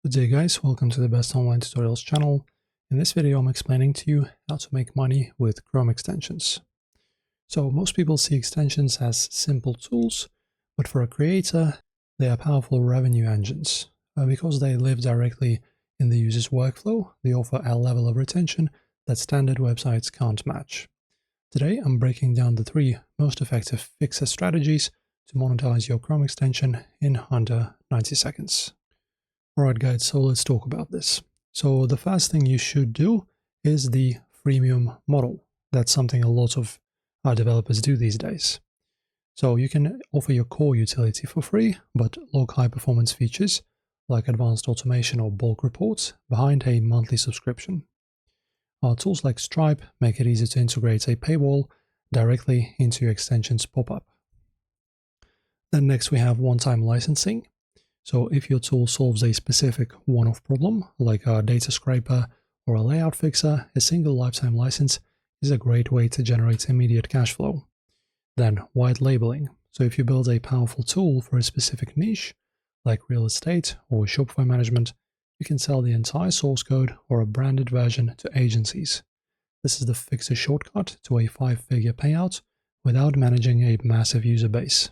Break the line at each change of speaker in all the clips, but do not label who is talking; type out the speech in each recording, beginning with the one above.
Good day guys, welcome to the Best Online Tutorials channel. In this video I'm explaining to you how to make money with Chrome extensions. So most people see extensions as simple tools, but for a creator they are powerful revenue engines. Because they live directly in the user's workflow, they offer a level of retention that standard websites can't match. Today I'm breaking down the 3 most effective fixer strategies to monetize your Chrome extension in under 90 seconds. Alright guys, so let's talk about this. So the first thing you should do is the freemium model. That's something a lot of our developers do these days. So you can offer your core utility for free, but log high performance features like advanced automation or bulk reports behind a monthly subscription. Tools like Stripe make it easy to integrate a paywall directly into your extension's pop-up. Then next we have one-time licensing. So if your tool solves a specific one-off problem, like a data scraper or a layout fixer, a single lifetime license is a great way to generate immediate cash flow. Then white labeling. So if you build a powerful tool for a specific niche, like real estate or Shopify management, you can sell the entire source code or a branded version to agencies. This is the fixer shortcut to a 5-figure payout without managing a massive user base.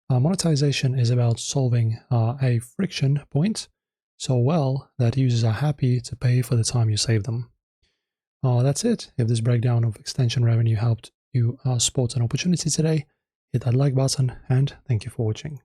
Monetization is about solving a friction point so well that users are happy to pay for the time you save them. That's it. If this breakdown of extension revenue helped you spot an opportunity today, hit that like button and thank you for watching.